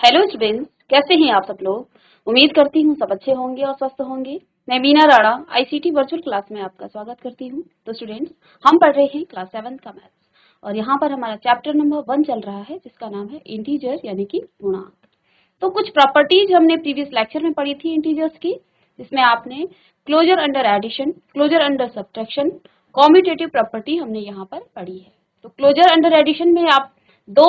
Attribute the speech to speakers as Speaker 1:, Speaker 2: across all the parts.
Speaker 1: Hello students, कैसे हैं आप सब लोग। उम्मीद करती हूँ सब अच्छे होंगे और स्वस्थ होंगे। मैं Meena Rana ICT virtual class में आपका स्वागत करती हूँ। तो स्टूडेंट्स, हम पढ़ रहे हैं क्लास 7 का मैथ्स और यहाँ पर हमारा चैप्टर नंबर 1 चल रहा है जिसका नाम है इंटीजर यानी कि पूर्णांक। तो कुछ प्रॉपर्टीज हमने प्रीवियस लेक्चर में पढ़ी थी इंटीजर्स की, जिसमें आपने closure under addition, closure under subtraction, commutative property हमने यहाँ पर पढ़ी है। तो क्लोजर अंडर एडिशन में आप दो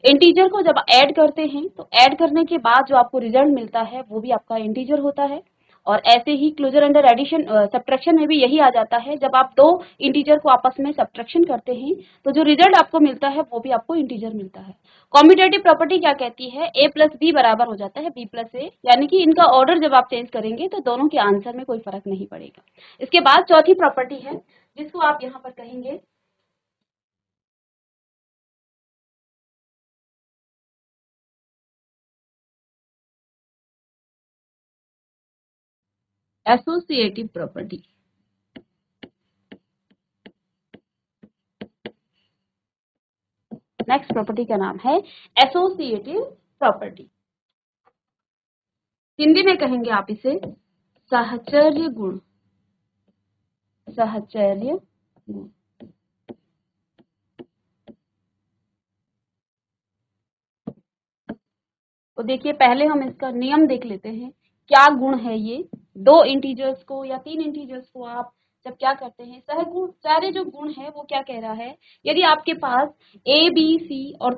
Speaker 1: इंटीजर को जब ऐड करते हैं तो ऐड करने के बाद जो आपको रिजल्ट मिलता है वो भी आपका इंटीजर होता है। और ऐसे ही क्लोजर अंडर एडिशन सब्ट्रैक्शन में भी यही आ जाता है, जब आप दो इंटीजर को आपस में सब्ट्रैक्शन करते हैं तो जो रिजल्ट आपको मिलता है वो भी आपको इंटीजर मिलता है। कॉम्यूटेटिव प्रॉपर्टी क्या कहती है, a प्लस बी बराबर हो जाता है b प्लस ए, यानी कि इनका ऑर्डर जब आप चेंज करेंगे तो दोनों के आंसर में कोई फर्क नहीं पड़ेगा। इसके बाद चौथी प्रॉपर्टी है जिसको आप यहाँ पर कहेंगे एसोसिएटिव प्रॉपर्टी। नेक्स्ट प्रॉपर्टी का नाम है एसोसिएटिव प्रॉपर्टी। हिंदी में कहेंगे आप इसे साहचर्य गुण। साहचर्य गुण। तो देखिए, पहले हम इसका नियम देख लेते हैं क्या गुण है ये। दो इंटीजर्स को या तीन इंटीजर्स को आप जब क्या करते हैं, सहगुण, सारे जो गुण है वो क्या कह रहा है, यदि आपके पास ए बी सी और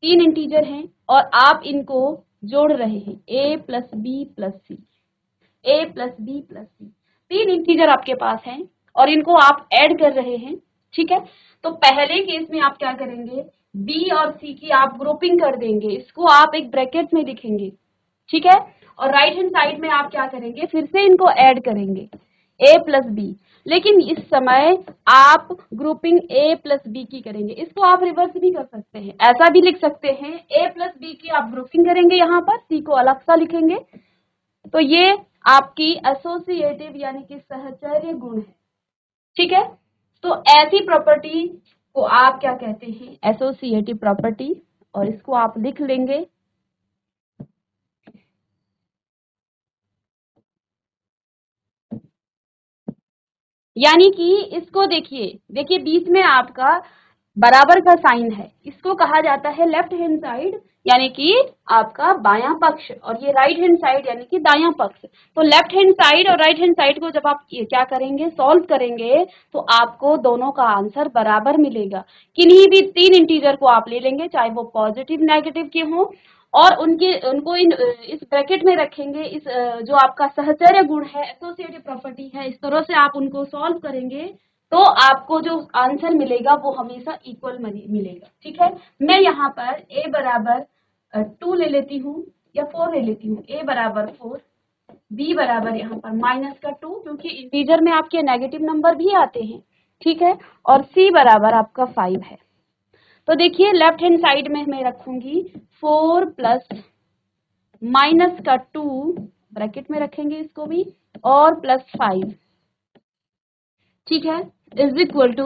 Speaker 1: तीन इंटीजर हैं और आप इनको जोड़ रहे हैं a plus B plus C, A plus B plus C, तीन इंटीजर आपके पास हैं और इनको आप ऐड कर रहे हैं, ठीक है। तो पहले केस में आप क्या करेंगे, b और c की आप ग्रुपिंग कर देंगे, इसको आप एक ब्रैकेट में लिखेंगे, ठीक है। और राइट हैंड साइड में आप क्या करेंगे, फिर से इनको ऐड करेंगे a प्लस बी, लेकिन इस समय आप ग्रुपिंग a प्लस बी की करेंगे। इसको आप रिवर्स भी कर सकते हैं, ऐसा भी लिख सकते हैं a प्लस बी की आप ग्रुपिंग करेंगे, यहाँ पर c को अलग सा लिखेंगे। तो ये आपकी एसोसिएटिव यानी कि सहचर्य गुण है, ठीक है। तो ऐसी प्रॉपर्टी को आप क्या कहते हैं, एसोसिएटिव प्रॉपर्टी, और इसको आप लिख लेंगे यानी कि इसको देखिए बीच में आपका बराबर का साइन है, इसको कहा जाता है लेफ्ट हैंड साइड यानी कि आपका बायां पक्ष, और ये राइट हैंड साइड यानी कि दायां पक्ष। तो लेफ्ट हैंड साइड और राइट हैंड साइड को जब आप क्या करेंगे, सॉल्व करेंगे, तो आपको दोनों का आंसर बराबर मिलेगा। किन्हीं भी तीन इंटीजर को आप ले लेंगे, चाहे वो पॉजिटिव नेगेटिव के हों, और उनको इस ब्रैकेट में रखेंगे। इस जो आपका सहचर्य गुण है, एसोसिएटिव प्रॉपर्टी है, इस तरह से आप उनको सॉल्व करेंगे तो आपको जो आंसर मिलेगा वो हमेशा इक्वल मिलेगा, ठीक है। मैं यहाँ पर a बराबर 2 ले लेती हूँ या 4 ले लेती हूँ, a बराबर 4, b बराबर यहाँ पर माइनस का 2, क्योंकि इंटीजर में आपके नेगेटिव नंबर भी आते हैं, ठीक है, और c बराबर आपका 5 है। तो देखिए लेफ्ट हैंड साइड में मैं रखूंगी 4 प्लस माइनस का 2, ब्रैकेट में रखेंगे इसको भी, और प्लस 5, ठीक है, इज इक्वल टू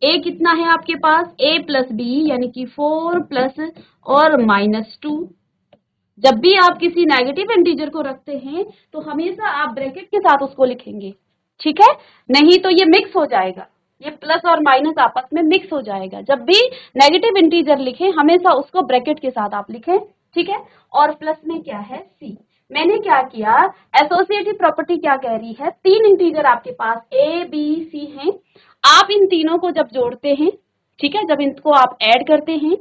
Speaker 1: a कितना है आपके पास, a प्लस बी यानी कि 4 प्लस और माइनस 2। जब भी आप किसी नेगेटिव इंटीजर को रखते हैं तो हमेशा आप ब्रैकेट के साथ उसको लिखेंगे, ठीक है, नहीं तो ये मिक्स हो जाएगा, ये प्लस और माइनस आपस में मिक्स हो जाएगा। जब भी नेगेटिव इंटीजर लिखें हमेशा उसको ब्रैकेट के साथ आप लिखें, ठीक है। और प्लस में क्या है, सी। मैंने क्या किया, एसोसिएटिव प्रॉपर्टी क्या कह रही है, तीन इंटीजर आपके पास ए बी सी हैं, आप इन तीनों को जब जोड़ते हैं, ठीक है, जब इनको आप ऐड करते हैं,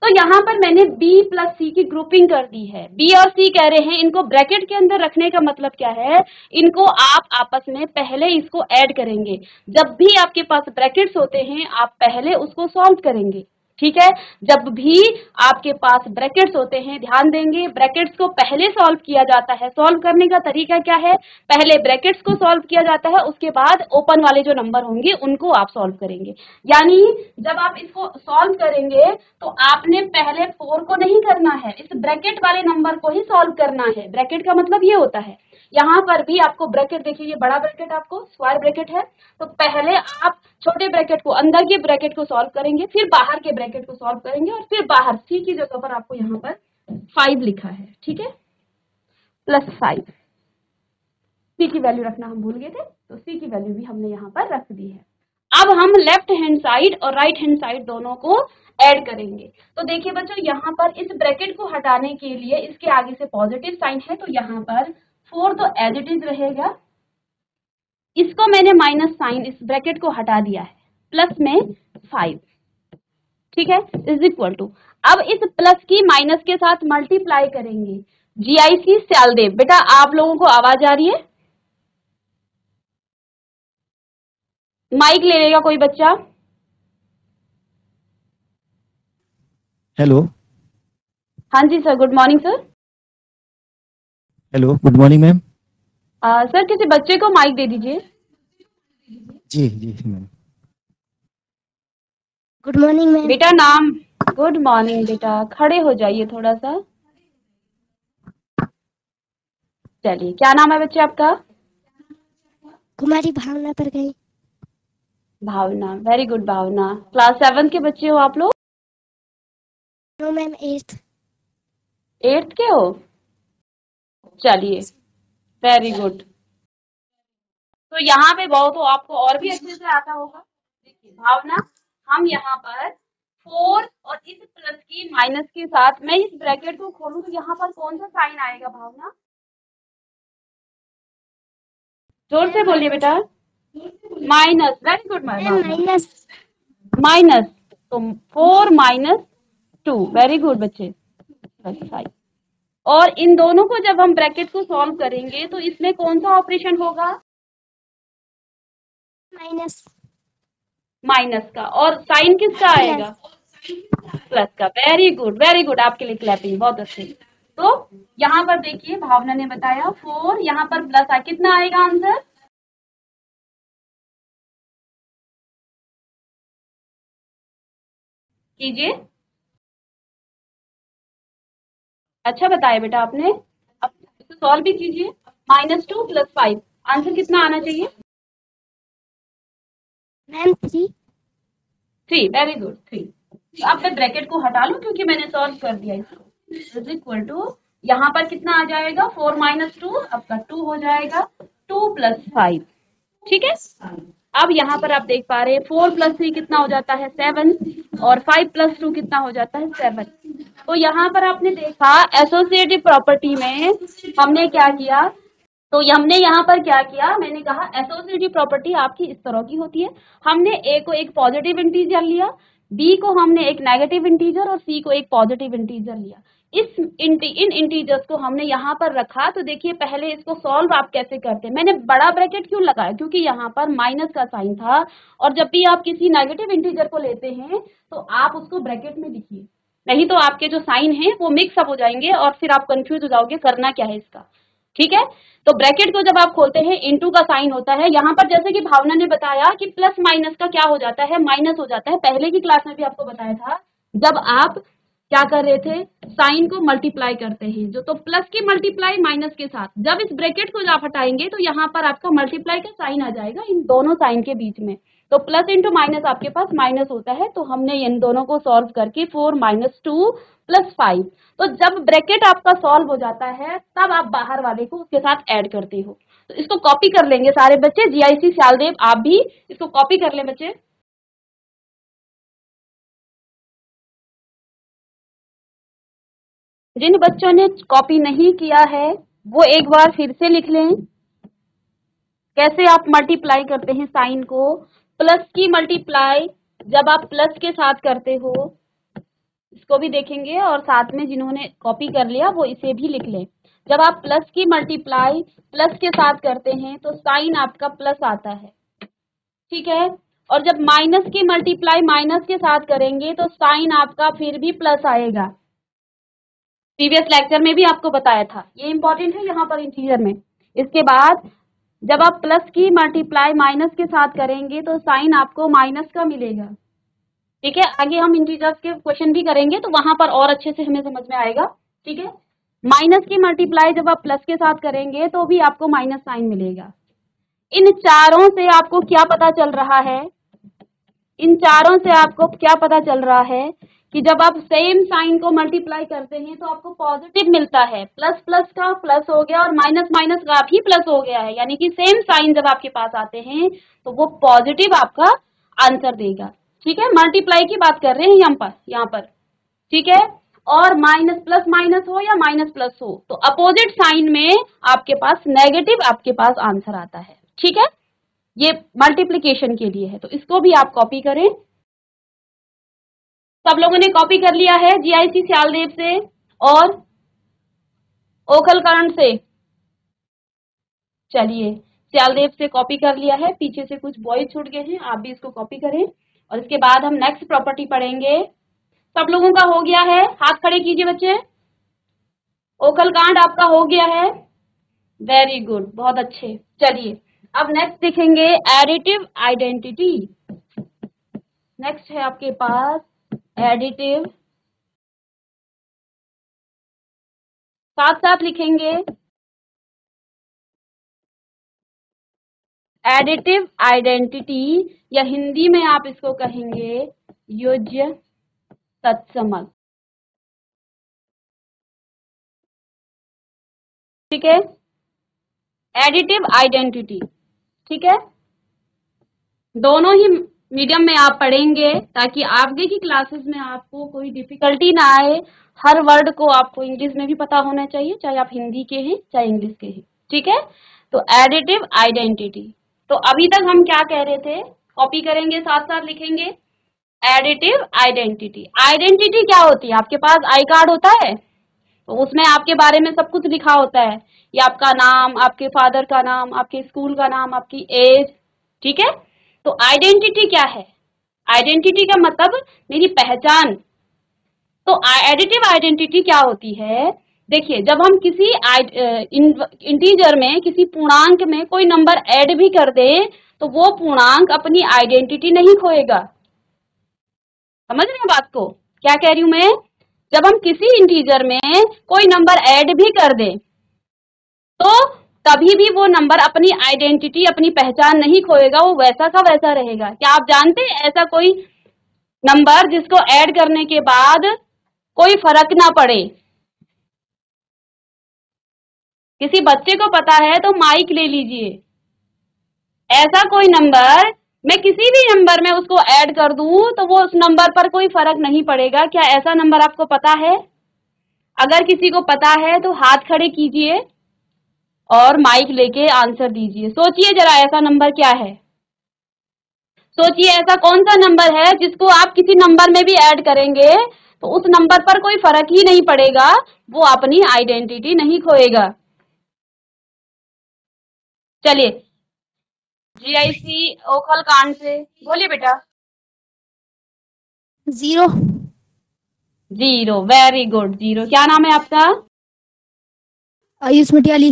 Speaker 1: तो यहाँ पर मैंने b प्लस सी की ग्रुपिंग कर दी है। b और c कह रहे हैं, इनको ब्रैकेट के अंदर रखने का मतलब क्या है, इनको आप आपस में पहले इसको ऐड करेंगे। जब भी आपके पास ब्रैकेट्स होते हैं आप पहले उसको सॉल्व करेंगे, ठीक है। जब भी आपके पास ब्रैकेट्स होते हैं, ध्यान देंगे, ब्रैकेट्स को पहले सॉल्व किया जाता है। सॉल्व करने का तरीका क्या है, पहले ब्रैकेट्स को सॉल्व किया जाता है, उसके बाद ओपन वाले जो नंबर होंगे उनको आप सॉल्व करेंगे। यानी जब आप इसको सॉल्व करेंगे तो आपने पहले 4 को नहीं करना है, इस ब्रैकेट वाले नंबर को ही सॉल्व करना है। ब्रैकेट का मतलब ये होता है, यहाँ पर भी आपको ब्रैकेट देखिए, ये बड़ा ब्रैकेट आपको स्क्वायर ब्रैकेट है, तो पहले आप छोटे ब्रैकेट को, अंदर के ब्रैकेट को सॉल्व करेंगे, फिर बाहर के ब्रैकेट को सॉल्व करेंगे, और फिर बाहर सी की जगह पर आपको यहाँ पर 5 लिखा है, ठीक है, +5। सी की वैल्यू रखना हम भूल गए थे, तो सी की वैल्यू भी हमने यहाँ पर रख दी है। अब हम लेफ्ट हैंड साइड और राइट हैंड साइड दोनों को ऐड करेंगे। तो देखिए बच्चों, यहाँ पर इस ब्रैकेट को हटाने के लिए इसके आगे से पॉजिटिव साइन है, तो यहाँ पर 4 तो एज इट इज रहेगा। इसको मैंने माइनस साइन इस ब्रैकेट को हटा दिया है, प्लस में 5, ठीक है, इज इक्वल टू, अब इस प्लस की माइनस के साथ मल्टीप्लाई करेंगे। जीआईसी स्यालदेव, बेटा आप लोगों को आवाज आ रही है? माइक ले लेगा कोई बच्चा?
Speaker 2: हेलो।
Speaker 1: हाँ जी sir, good morning sir.
Speaker 2: Hello, good morning ma'am.
Speaker 1: Sir किसी बच्चे को माइक दे दीजिए।
Speaker 2: जी जी मैम।
Speaker 3: Good morning ma'am.
Speaker 1: बेटा नाम, गुड मॉर्निंग बेटा, खड़े हो जाइए थोड़ा सा। चलिए, क्या नाम है बच्चे आपका?
Speaker 3: कुमारी भावना पर गई।
Speaker 1: भावना, वेरी गुड भावना। क्लास 7 के बच्चे हो आप लोग?
Speaker 3: No ma'am, 8th।
Speaker 1: 8th के हो? चलिए, वेरी गुड। तो यहाँ पे बहुत हो, आपको और भी अच्छे से आता होगा। देखिए भावना, हम यहाँ पर 4 और इस प्लस की माइनस के साथ मैं इस ब्रैकेट को खोलूं तो यहाँ पर कौन सा साइन आएगा भावना? जोर से बोलिए बेटा। Minus, very good
Speaker 3: minus.
Speaker 1: Minus, तो 4 माइनस 2, वेरी गुड बच्चे, +5। और इन दोनों को जब हम ब्रैकेट को सॉल्व करेंगे तो इसमें कौन सा ऑपरेशन होगा?
Speaker 3: माइनस।
Speaker 1: माइनस का, और साइन किसका आएगा? प्लस का। वेरी गुड, आपके लिए क्लैपिंग, बहुत अच्छे। तो यहाँ पर देखिए भावना ने बताया 4, यहाँ पर प्लस आ, कितना आएगा आंसर? कीजिए। अच्छा बताया बेटा आपने, अब इसे सॉल्व भी कीजिए। -2 + 5, आंसर कितना आना चाहिए?
Speaker 3: मैम 3।
Speaker 1: 3, very good, 3। तो अब मैं ब्रैकेट को हटा लूं क्योंकि मैंने सॉल्व कर दिया इसको। इज इक्वल टू, यहाँ पर कितना आ जाएगा? 4 - 2, आपका 2 हो जाएगा, 2 + 5, ठीक है। अब यहाँ पर आप देख पा रहे हैं 4 + 3 कितना हो जाता है? 7, और 5 + 2 कितना हो जाता है? 7। तो यहाँ पर आपने देखा एसोसिएटिव प्रॉपर्टी में हमने क्या किया, तो हमने यहाँ पर क्या किया, मैंने कहा एसोसिएटिव प्रॉपर्टी आपकी इस तरह की होती है। हमने ए को एक पॉजिटिव इंटीजर लिया, बी को हमने एक नेगेटिव इंटीजर और सी को एक पॉजिटिव इंटीजर लिया। इन इंटीजर्स को हमने यहाँ पर रखा। तो देखिए पहले इसको सॉल्व आप कैसे करते हैं। मैंने बड़ा ब्रैकेट क्यों लगाया? क्योंकि यहाँ पर माइनस का साइन था, और जब भी आप किसी नेगेटिव इंटीजर को लेते हैं तो आप उसको ब्रैकेट में लिखिए, नहीं तो आपके जो साइन हैं वो मिक्स अप हो जाएंगे और फिर आप कंफ्यूज हो जाओगे करना क्या है इसका, ठीक है। तो ब्रैकेट को जब आप खोलते हैं इनटू का साइन होता है। यहाँ पर जैसे कि भावना ने बताया कि प्लस माइनस का क्या हो जाता है? माइनस हो जाता है। पहले की क्लास में भी आपको बताया था, जब आप क्या कर रहे थे, साइन को मल्टीप्लाई करते हैं जो, तो प्लस की मल्टीप्लाई माइनस के साथ, जब इस ब्रैकेट को आप हटाएंगे तो यहाँ पर आपका मल्टीप्लाई का साइन आ जाएगा इन दोनों साइन के बीच में। तो प्लस इंटू माइनस आपके पास माइनस होता है। तो हमने इन दोनों को सॉल्व करके 4 - 2 + 5, तो जब ब्रैकेट आपका सॉल्व हो जाता है तब आप बाहर वाले को उसके साथ ऐड करते हो। तो इसको कॉपी कर लेंगे सारे बच्चे। जीआईसी स्यालदेव आप भी इसको कॉपी कर लें बच्चे। जिन बच्चों ने कॉपी नहीं किया है वो एक बार फिर से लिख लें, कैसे आप मल्टीप्लाई करते हैं साइन को। प्लस की मल्टीप्लाई जब आप प्लस के साथ करते हो, इसको भी देखेंगे, और साथ में जिन्होंने कॉपी कर लिया वो इसे भी लिख लें। जब आप प्लस की मल्टीप्लाई प्लस के साथ करते हैं तो साइन आपका प्लस आता है, ठीक है। और जब माइनस की मल्टीप्लाई माइनस के साथ करेंगे तो साइन आपका फिर भी प्लस आएगा। प्रीवियस लेक्चर में भी आपको बताया था, ये इंपॉर्टेंट है यहाँ पर इंटीजर में। इसके बाद जब आप प्लस की मल्टीप्लाई माइनस के साथ करेंगे तो साइन आपको माइनस का मिलेगा, ठीक है। आगे हम इंटीजर्स के क्वेश्चन भी करेंगे तो वहां पर और अच्छे से हमें समझ में आएगा, ठीक है। माइनस की मल्टीप्लाई जब आप प्लस के साथ करेंगे तो भी आपको माइनस साइन मिलेगा। इन चारों से आपको क्या पता चल रहा है? इन चारों से आपको क्या पता चल रहा है कि जब आप सेम साइन को मल्टीप्लाई करते हैं तो आपको पॉजिटिव मिलता है, प्लस प्लस का प्लस हो गया और माइनस माइनस का भी प्लस हो गया है, यानी कि सेम साइन जब आपके पास आते हैं तो वो पॉजिटिव आपका आंसर देगा। ठीक है, मल्टीप्लाई की बात कर रहे हैं यहाँ पर। ठीक है, और माइनस प्लस माइनस हो या माइनस प्लस हो तो अपोजिट साइन में आपके पास नेगेटिव आपके पास आंसर आता है। ठीक है, ये मल्टीप्लिकेशन के लिए है, तो इसको भी आप कॉपी करें। सब लोगों ने कॉपी कर लिया है जीआईसी सियालदेव से और ओखलकांड से? चलिए, सियालदेव से कॉपी कर लिया है, पीछे से कुछ बॉयज छूट गए हैं, आप भी इसको कॉपी करें और इसके बाद हम नेक्स्ट प्रॉपर्टी पढ़ेंगे। सब लोगों का हो गया है? हाथ खड़े कीजिए बच्चे। ओखलकांड आपका हो गया है? वेरी गुड, बहुत अच्छे। चलिए अब नेक्स्ट देखेंगे एडिटिव आइडेंटिटी। नेक्स्ट है आपके पास एडिटिव, साथ साथ लिखेंगे एडिटिव आइडेंटिटी, या हिंदी में आप इसको कहेंगे योज्य तत्समक। ठीक है, एडिटिव आइडेंटिटी। ठीक है, दोनों ही मीडियम में आप पढ़ेंगे ताकि आगे की क्लासेस में आपको कोई डिफिकल्टी ना आए। हर वर्ड को आपको इंग्लिश में भी पता होना चाहिए, चाहे आप हिंदी के हैं चाहे इंग्लिश के हैं। ठीक है, तो एडिटिव आइडेंटिटी। तो अभी तक हम क्या कह रहे थे, कॉपी करेंगे साथ साथ लिखेंगे एडिटिव आइडेंटिटी। आइडेंटिटी क्या होती है? आपके पास आई कार्ड होता है तो उसमें आपके बारे में सब कुछ लिखा होता है, ये आपका नाम, आपके फादर का नाम, आपके स्कूल का नाम, आपकी एज। ठीक है, तो आइडेंटिटी क्या है? आइडेंटिटी का मतलब मेरी पहचान। तो एडिटिव आइडेंटिटी क्या होती है? देखिए, जब हम किसी इंटीजर में, किसी पूर्णांक में कोई नंबर ऐड भी कर दें तो वो पूर्णांक अपनी आइडेंटिटी नहीं खोएगा। समझ रहे हैं बात को? क्या कह रही हूं मैं? जब हम किसी इंटीजर में कोई नंबर ऐड भी कर दें तो कभी भी वो नंबर अपनी आइडेंटिटी, अपनी पहचान नहीं खोएगा, वो वैसा का वैसा रहेगा। क्या आप जानते हैं ऐसा कोई नंबर जिसको ऐड करने के बाद कोई फर्क ना पड़े? किसी बच्चे को पता है तो माइक ले लीजिए। ऐसा कोई नंबर, मैं किसी भी नंबर में उसको ऐड कर दूं तो वो उस नंबर पर कोई फर्क नहीं पड़ेगा। क्या ऐसा नंबर आपको पता है? अगर किसी को पता है तो हाथ खड़े कीजिए और माइक लेके आंसर दीजिए। सोचिए जरा ऐसा नंबर क्या है? सोचिए ऐसा कौन सा नंबर है जिसको आप किसी नंबर में भी ऐड करेंगे तो उस नंबर पर कोई फर्क ही नहीं पड़ेगा, वो अपनी आइडेंटिटी नहीं खोएगा। चलिए, जीआईसी ओखलकांड से बोलिए बेटा।
Speaker 3: 0।
Speaker 1: 0, वेरी गुड। 0, क्या नाम है आपका?
Speaker 3: Ayush Matiyali.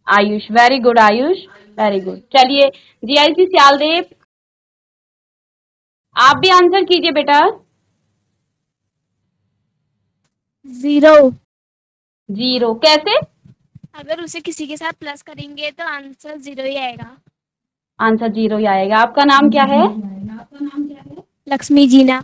Speaker 1: Ayush, very good Ayush, very good. चलिए जीआईसी सियालदेव, आप भी आंसर कीजिए बेटा।
Speaker 3: 0।
Speaker 1: 0 कैसे?
Speaker 3: अगर उसे किसी के साथ प्लस करेंगे तो आंसर 0 ही आएगा।
Speaker 1: आंसर 0 ही आएगा। आपका नाम क्या है?
Speaker 3: लक्ष्मी जीना।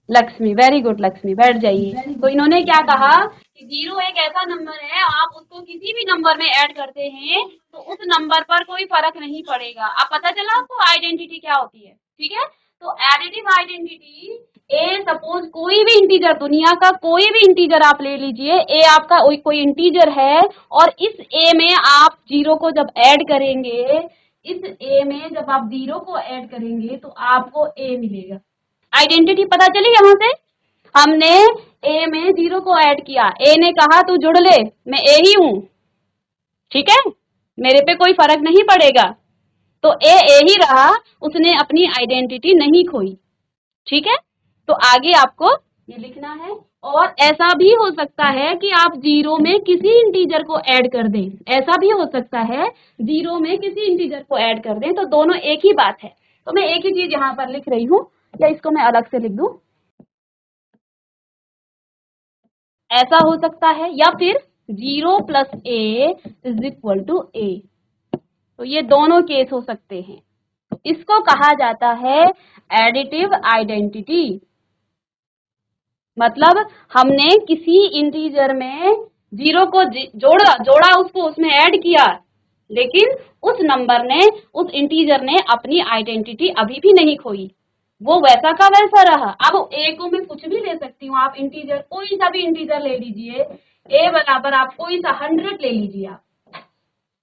Speaker 1: लक्ष्मी, वेरी गुड लक्ष्मी, बैठ जाइए। तो इन्होंने क्या कहा कि 0 एक ऐसा नंबर है, आप उसको किसी भी नंबर में ऐड करते हैं तो उस नंबर पर कोई फर्क नहीं पड़ेगा। अब पता चला आपको आइडेंटिटी क्या होती है? ठीक है, तो एडिटिव आइडेंटिटी, ए सपोज कोई भी इंटीजर, दुनिया का कोई भी इंटीजर आप ले लीजिए, ए आपका कोई इंटीजर है और इस ए में आप 0 को जब ऐड करेंगे, इस ए में जब आप 0 को ऐड करेंगे तो आपको ए मिलेगा। आइडेंटिटी पता चली? यहाँ से हमने ए में 0 को ऐड किया, ए ने कहा तू जुड़ ले, मैं ए ही हूं, ठीक है, मेरे पे कोई फर्क नहीं पड़ेगा, तो ए ही रहा, उसने अपनी आइडेंटिटी नहीं खोई। ठीक है, तो आगे आपको ये लिखना है। और ऐसा भी हो सकता है कि आप 0 में किसी इंटीजर को ऐड कर दें, ऐसा भी हो सकता है 0 में किसी इंटीजर को ऐड कर दें, तो दोनों एक ही बात है। तो मैं एक ही चीज यहाँ पर लिख रही हूँ, या इसको मैं अलग से लिख दूं, ऐसा हो सकता है, या फिर 0 + a = a। तो ये दोनों केस हो सकते हैं। तो इसको कहा जाता है एडिटिव आइडेंटिटी। मतलब हमने किसी इंटीजर में 0 को जोड़ा उसको उसमें ऐड किया, लेकिन उस नंबर ने, उस इंटीजर ने अपनी आइडेंटिटी अभी भी नहीं खोई, वो वैसा का वैसा रहा। अब a को मैं कुछ भी ले सकती हूँ, आप इंटीजर कोई सा भी इंटीजर ले लीजिए, a बराबर आप कोई सा 100 ले लीजिए आप,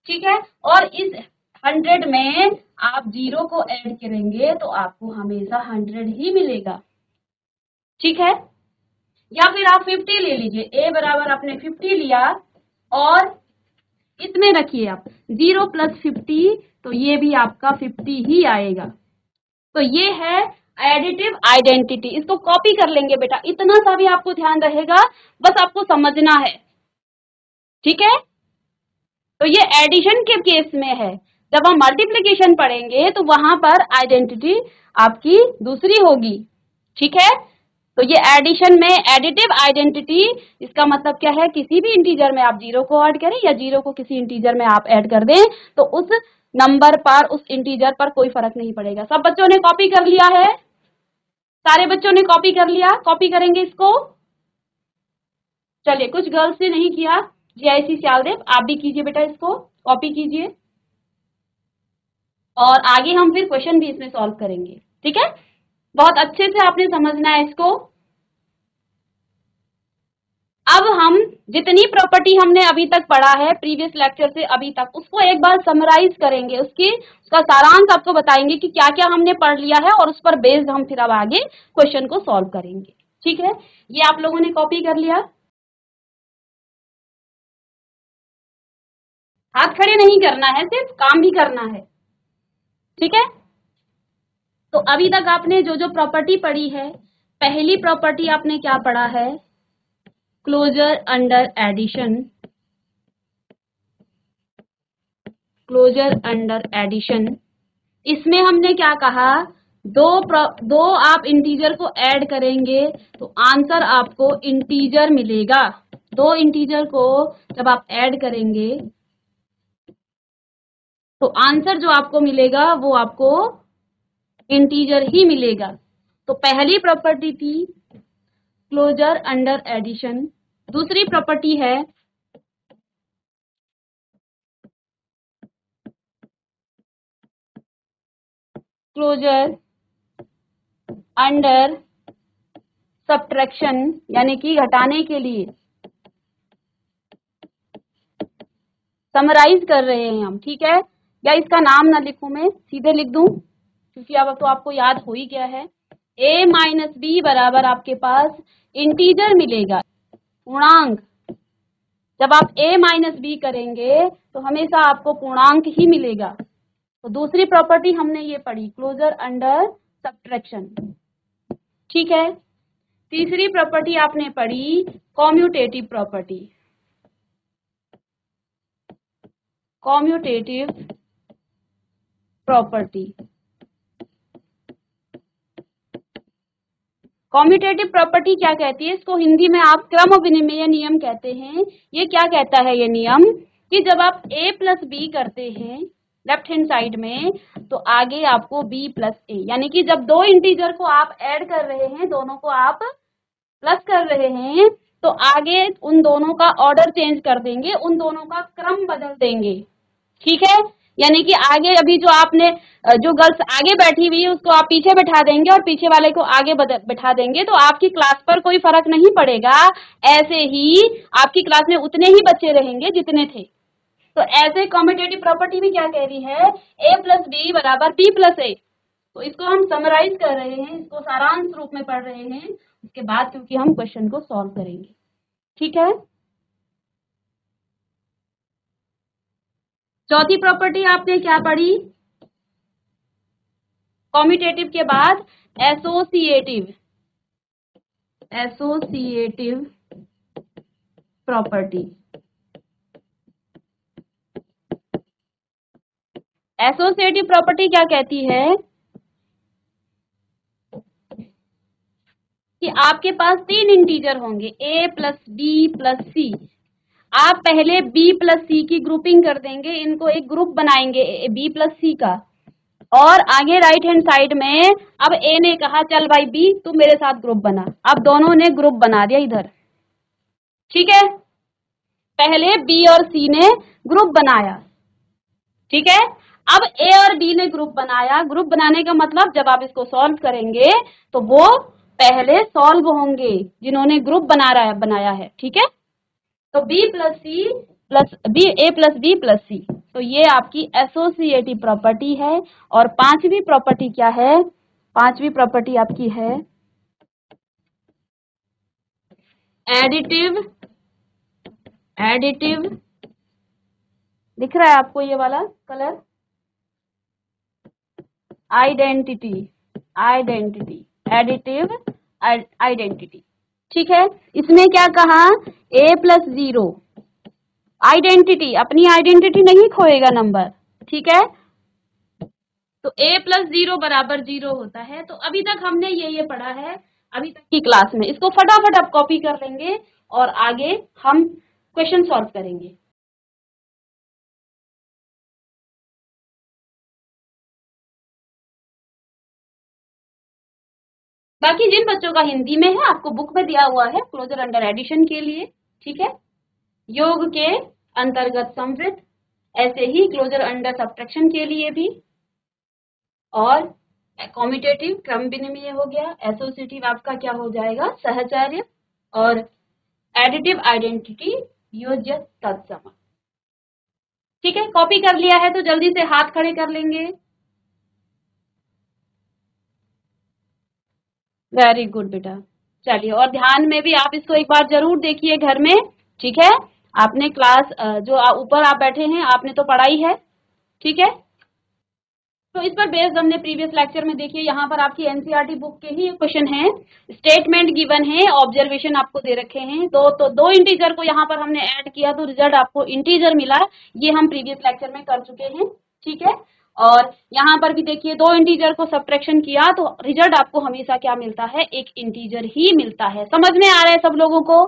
Speaker 1: ठीक है, और इस 100 में आप 0 को ऐड करेंगे तो आपको हमेशा 100 ही मिलेगा, ठीक है। या फिर आप 50 ले लीजिए, a बराबर आपने 50 लिया और इसमें रखिए आप 0 + 50, तो ये भी आपका 50 ही आएगा। तो ये है एडिटिव आइडेंटिटी। इसको कॉपी कर लेंगे बेटा, इतना सा भी आपको ध्यान रहेगा, बस आपको समझना है, ठीक है। तो ये एडिशन के केस में है, जब हम मल्टीप्लिकेशन पढ़ेंगे तो वहां पर आइडेंटिटी आपकी दूसरी होगी, ठीक है। तो ये एडिशन में एडिटिव आइडेंटिटी, इसका मतलब क्या है, किसी भी इंटीजर में आप 0 को ऐड करें या 0 को किसी इंटीजर में आप ऐड कर दें तो उस नंबर पर, उस इंटीजर पर कोई फर्क नहीं पड़ेगा। सब बच्चों ने कॉपी कर लिया है? सारे बच्चों ने कॉपी कर लिया? कॉपी करेंगे इसको। चलिए, कुछ गर्ल्स ने नहीं किया, जीआईसी श्यालदेव आप भी कीजिए बेटा, इसको कॉपी कीजिए और आगे हम फिर क्वेश्चन भी इसमें सॉल्व करेंगे, ठीक है। बहुत अच्छे से आपने समझना है इसको। अब हम जितनी प्रॉपर्टी हमने अभी तक पढ़ा है प्रीवियस लेक्चर से अभी तक, उसको एक बार समराइज करेंगे, उसका सारांश आपको बताएंगे कि क्या क्या हमने पढ़ लिया है और उस पर बेस्ड हम फिर अब आगे क्वेश्चन को सॉल्व करेंगे, ठीक है। ये आप लोगों ने कॉपी कर लिया? हाथ खड़े नहीं करना है, सिर्फ काम भी करना है, ठीक है। तो अभी तक आपने जो जो प्रॉपर्टी पढ़ी है, पहली प्रॉपर्टी आपने क्या पढ़ा है, closure under addition. Closure under addition, इसमें हमने क्या कहा, दो आप इंटीजर को ऐड करेंगे तो आंसर आपको इंटीजर मिलेगा। दो इंटीजर को जब आप ऐड करेंगे तो आंसर जो आपको मिलेगा वो आपको इंटीजर ही मिलेगा। तो पहली प्रॉपर्टी थी क्लोजर अंडर एडिशन। दूसरी प्रॉपर्टी है क्लोजर अंडर सब्ट्रैक्शन, यानी कि घटाने के लिए। समराइज कर रहे हैं हम, ठीक है। या इसका नाम ना लिखूं, मैं सीधे लिख दूं क्योंकि अब तो आपको याद हो ही गया है। a - b बराबर आपके पास इंटीजर मिलेगा, पूर्णांक। जब आप a - b करेंगे तो हमेशा आपको पूर्णांक ही मिलेगा। तो दूसरी प्रॉपर्टी हमने ये पढ़ी, क्लोजर अंडर सब्ट्रैक्शन, ठीक है। तीसरी प्रॉपर्टी आपने पढ़ी commutative property. Commutative property, commutative property क्या कहती है, इसको हिंदी में आप क्रम विनिमय नियम कहते हैं। ये क्या कहता है ये नियम, कि जब आप a + b करते हैं लेफ्ट हैंड साइड में, तो आगे आपको b + a, यानी कि जब दो इंटीजर को आप ऐड कर रहे हैं, दोनों को आप प्लस कर रहे हैं, तो आगे उन दोनों का ऑर्डर चेंज कर देंगे, उन दोनों का क्रम बदल देंगे, ठीक है। यानी कि आगे अभी जो आपने, जो गर्ल्स आगे बैठी हुई है उसको आप पीछे बैठा देंगे और पीछे वाले को आगे बैठा देंगे, तो आपकी क्लास पर कोई फर्क नहीं पड़ेगा। ऐसे ही आपकी क्लास में उतने ही बच्चे रहेंगे जितने थे। तो ऐसे कॉम्यूटेटिव प्रॉपर्टी भी क्या कह रही है, a + b बराबर b + a। तो इसको हम समराइज कर रहे हैं, इसको सारांश रूप में पढ़ रहे हैं, उसके बाद क्योंकि हम क्वेश्चन को सॉल्व करेंगे, ठीक है। चौथी प्रॉपर्टी आपने क्या पढ़ी, कॉम्यूटेटिव के बाद associative. Associative property. Associative property क्या कहती है कि आपके पास तीन इंटीजर होंगे, a + b + c। आप पहले b + c की ग्रुपिंग कर देंगे, इनको एक ग्रुप बनाएंगे b + c का। और आगे राइट हैंड साइड में अब ए ने कहा चल भाई बी तू मेरे साथ ग्रुप बना। अब दोनों ने ग्रुप बना दिया इधर, ठीक है। पहले बी और सी ने ग्रुप बनाया, ठीक है। अब ए और बी ने ग्रुप बनाया। ग्रुप बनाने का मतलब जब आप इसको सॉल्व करेंगे तो वो पहले सॉल्व होंगे जिन्होंने ग्रुप बनाया है, ठीक है। तो B plus C plus B, A plus B plus C, तो ये आपकी एसोसिएटिव प्रॉपर्टी है। और पांचवी प्रॉपर्टी क्या है? पांचवी प्रॉपर्टी आपकी है एडिटिव। एडिटिव दिख रहा है आपको ये वाला colour? Identity, identity, additive identity, ठीक है। इसमें क्या कहा? ए प्लस 0, आइडेंटिटी, अपनी आइडेंटिटी नहीं खोएगा नंबर, ठीक है। तो a प्लस 0 बराबर 0 होता है। तो अभी तक हमने ये पढ़ा है अभी तक की क्लास में। इसको फटाफट आप कॉपी कर लेंगे और आगे हम क्वेश्चन सॉल्व करेंगे। बाकी जिन बच्चों का हिंदी में है आपको बुक में दिया हुआ है क्लोजर अंडर एडिशन के लिए, ठीक है। योग के अंतर्गत समवृत्त, ऐसे ही क्लोजर अंडर सब्ट्रैक्शन के लिए भी, और कॉम्यूटेटिव क्रम विनिमय हो गया, एसोसिएटिव आपका क्या हो जाएगा? सहचर्य, और एडिटिव आइडेंटिटी योज्य तत्सम, ठीक है। कॉपी कर लिया है तो जल्दी से हाथ खड़े कर लेंगे। वेरी गुड बेटा। चलिए, और ध्यान में भी आप इसको एक बार जरूर देखिए घर में, ठीक है। आपने क्लास जो ऊपर आप बैठे हैं आपने तो पढ़ाई है, ठीक है। तो इस पर बेस्ड हमने प्रीवियस लेक्चर में देखिए यहाँ पर आपकी एनसीईआरटी बुक के ही क्वेश्चन हैं। स्टेटमेंट गिवन है, ऑब्जर्वेशन आपको दे रखे हैं। दो इंटीजर को यहाँ पर हमने ऐड किया तो रिजल्ट आपको इंटीजर मिला, ये हम प्रीवियस लेक्चर में कर चुके हैं, ठीक है। और यहाँ पर भी देखिए 2 इंटीजर को सब्ट्रैक्शन किया तो रिजल्ट आपको हमेशा क्या मिलता है? एक इंटीजर ही मिलता है। समझ में आ रहा है सब लोगों को?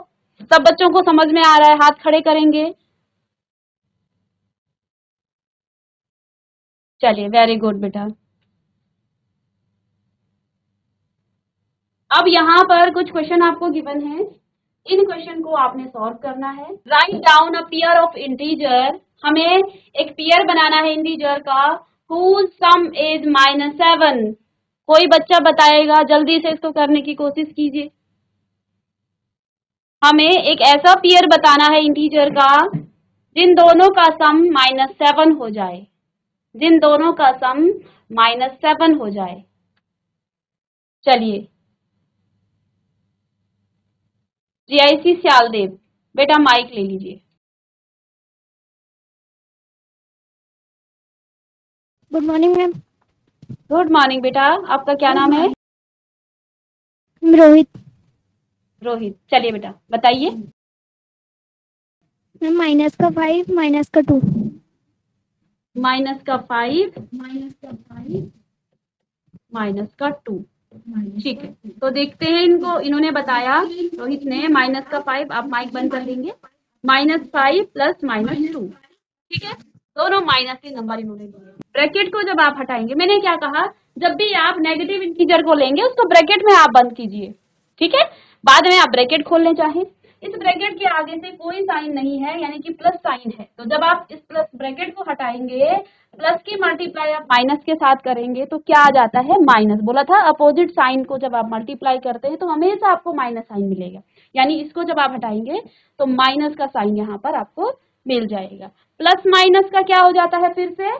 Speaker 1: सब बच्चों को समझ में आ रहा है? हाथ खड़े करेंगे। चलिए, वेरी गुड बेटा। अब यहाँ पर कुछ क्वेश्चन आपको गिवन है, इन क्वेश्चन को आपने सॉल्व करना है। Write down a pair of integer, हमें एक पेयर बनाना है इंटीजर का, whose sum is -7। कोई बच्चा बताएगा? जल्दी से इसको करने की कोशिश कीजिए। हमें एक ऐसा पेयर बताना है इंटीजर का जिन दोनों का सम -7 हो जाए, जिन दोनों का सम -7 हो जाए। चलिए, जीआईसी श्यालदेव बेटा माइक ले लीजिए।
Speaker 3: Good morning ma'am.
Speaker 1: Good morning बेटा, आपका क्या नाम है?
Speaker 3: रोहित।
Speaker 1: रोहित। चलिए बेटा बताइए।
Speaker 3: मैम माइनस का 5 माइनस का 2।
Speaker 1: माइनस का 5 माइनस का 2, ठीक है। तो देखते हैं इनको, इन्होंने बताया रोहित ने माइनस का 5, आप माइक बंद कर लेंगे। -5 प्लस -2, ठीक है। दोनों माइनस के नंबर इन्होंने दिए। ब्रैकेट को जब आप हटाएंगे, मैंने क्या कहा, जब भी आप नेगेटिव इंटीजर को लेंगे उसको ब्रैकेट में आप बंद कीजिए, ठीक है। बाद में आप ब्रैकेट खोलने चाहें, इस ब्रैकेट के आगे से कोई साइन नहीं है, यानी कि प्लस साइन है। तो जब आप इस प्लस ब्रैकेट को हटाएंगे, प्लस की मल्टीप्लाई आप माइनस के साथ करेंगे तो क्या आ जाता है? माइनस। बोला था अपोजिट साइन को जब आप मल्टीप्लाई करते हैं तो हमेशा आपको माइनस साइन मिलेगा, यानी इसको जब आप हटाएंगे तो माइनस का साइन यहाँ पर आपको मिल जाएगा। प्लस माइनस का क्या हो जाता है? फिर से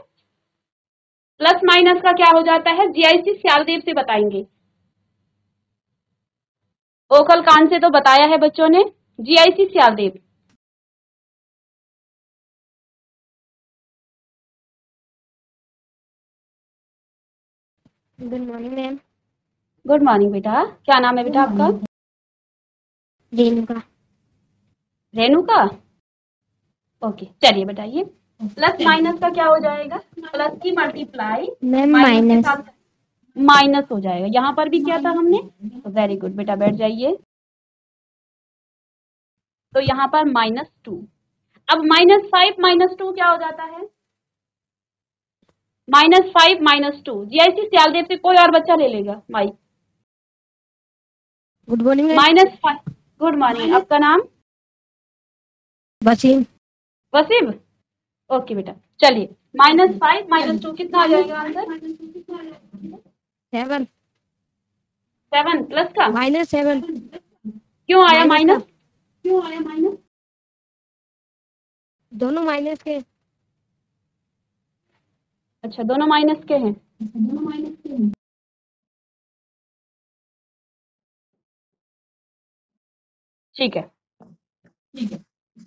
Speaker 1: प्लस माइनस का क्या हो जाता है? जीआईसी श्यालदेव से बताएंगे। ओखल कान से तो बताया है बच्चों ने। GIC Shyaldev.
Speaker 3: Good morning ma'am.
Speaker 1: Good morning बेटा, क्या नाम है बेटा आपका?
Speaker 3: रेणुका।
Speaker 1: रेणुका, ओके। चलिए बताइए, प्लस माइनस का क्या हो जाएगा? प्लस की मल्टीप्लाई
Speaker 3: मैम
Speaker 1: माइनस के साथ माइनस हो जाएगा। यहाँ पर भी क्या था हमने? तो वेरी गुड बेटा, बैठ जाइए। तो यहाँ पर -2। अब -5 -2 क्या हो जाता है? -5 -2। GIC सियालदेव से कोई और बच्चा ले लेगा mic.
Speaker 2: Good morning
Speaker 1: -5। Good morning, आपका नाम?
Speaker 2: वसीम।
Speaker 1: वसीम, ओके बेटा। चलिए -5 -2 कितना आ जाएगा आंसर?
Speaker 2: 7
Speaker 1: 7 प्लस का
Speaker 2: -7।
Speaker 1: क्यों आया
Speaker 2: माइनस
Speaker 1: माइनस?
Speaker 2: दोनों माइनस के।
Speaker 1: अच्छा, दोनों माइनस के हैं। ठीक है,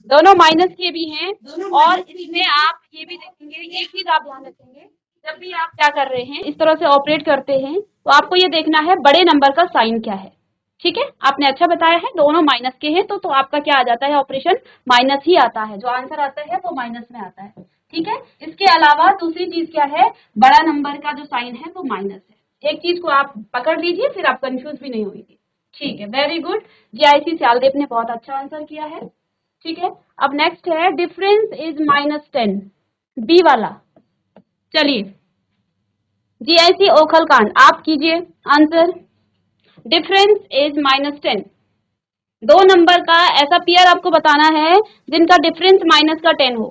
Speaker 1: दोनों माइनस के भी हैं। और इसमें आप ये भी देखेंगे, एक चीज आप ध्यान रखेंगे, जब भी आप क्या कर रहे हैं, इस तरह से ऑपरेट करते हैं, तो आपको ये देखना है बड़े नंबर का साइन क्या है। ठीक है, आपने अच्छा बताया है, दोनों माइनस के हैं तो आपका क्या आ जाता है, ऑपरेशन माइनस ही आता है, जो आंसर आता है वो माइनस में आता है। ठीक है, इसके अलावा दूसरी चीज क्या है, बड़ा नंबर का जो साइन है वो माइनस है। एक चीज को आप पकड़ लीजिए, फिर आप कंफ्यूज भी नहीं होंगे। ठीक है, वेरी गुड। GIC सियालदेव ने बहुत अच्छा आंसर किया है। ठीक है, अब नेक्स्ट है डिफरेंस इज -10, बी वाला। चलिए GIC ओखलकांड, आप कीजिए आंसर। डिफरेंस इज -10, दो नंबर का ऐसा पेयर आपको बताना है जिनका डिफरेंस माइनस का 10 हो।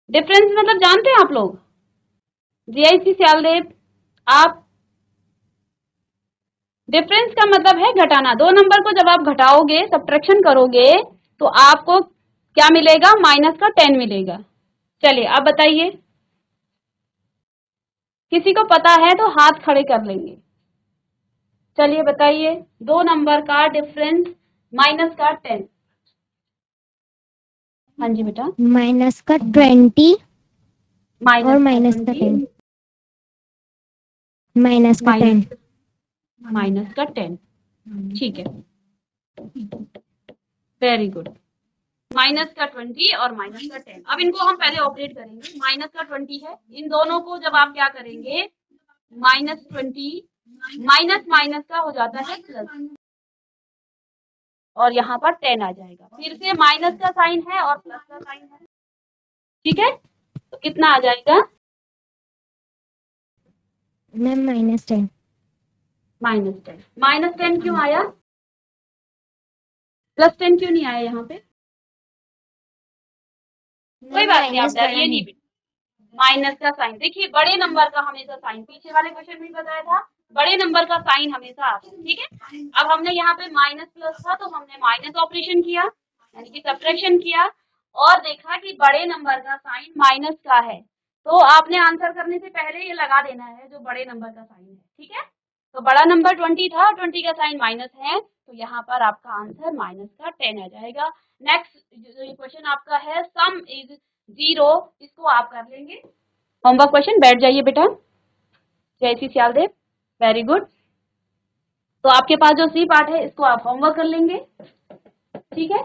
Speaker 1: डिफरेंस मतलब जानते हैं आप लोग? GIC सियालदेव, आप? डिफरेंस का मतलब है घटाना। दो नंबर को जब आप घटाओगे, सब्ट्रैक्शन करोगे, तो आपको क्या मिलेगा, माइनस का 10 मिलेगा। चलिए आप बताइए, किसी को पता है तो हाथ खड़े कर लेंगे। चलिए बताइए, दो नंबर का डिफरेंस माइनस का 10। हाँ जी बेटा।
Speaker 3: माइनस का 20 और माइनस का 10। माइनस का 10।
Speaker 1: माइनस का 10। ठीक है, वेरी गुड। माइनस का 20 और माइनस का 10। अब इनको हम पहले ऑपरेट करेंगे। माइनस का 20 है, इन दोनों को जब आप क्या करेंगे, -20 माइनस माइनस का हो जाता है प्लस, और यहाँ पर 10 आ जाएगा। फिर से माइनस का साइन है और प्लस का साइन है। ठीक है, तो कितना आ जाएगा?
Speaker 3: मैम -10।
Speaker 1: -10। -10 क्यों आया, +10 क्यों नहीं आया यहाँ पे? कोई बात नहीं, आप डरिए नहीं बेटा। माइनस का साइन, देखिए बड़े नंबर का हमेशा साइन, पीछे वाले क्वेश्चन में बताया था, बड़े नंबर का साइन हमेशा आता है। ठीक है, अब हमने यहाँ पे माइनस प्लस था तो हमने माइनस ऑपरेशन किया, यानी कि सब्ट्रैक्शन किया, और देखा कि बड़े नंबर का साइन माइनस का है, तो आपने आंसर करने से पहले ये लगा देना है जो बड़े नंबर का साइन है। ठीक है, तो बड़ा नंबर 20 था, 20 का साइन माइनस है, तो यहाँ पर आपका आंसर माइनस का 10 आ जाएगा। नेक्स्ट क्वेश्चन आपका है सम इज 0, इसको आप कर लेंगे। होमवर्क क्वेश्चन, बैठ जाइए बेटा। GIC Siyaldev, very good. तो आपके पास जो सी पार्ट है इसको आप होमवर्क कर लेंगे। ठीक है,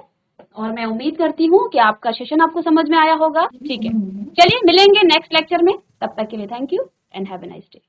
Speaker 1: और मैं उम्मीद करती हूँ कि आपका सेशन आपको समझ में आया होगा। ठीक है, चलिए मिलेंगे नेक्स्ट लेक्चर में, तब तक के लिए thank you and have a nice day.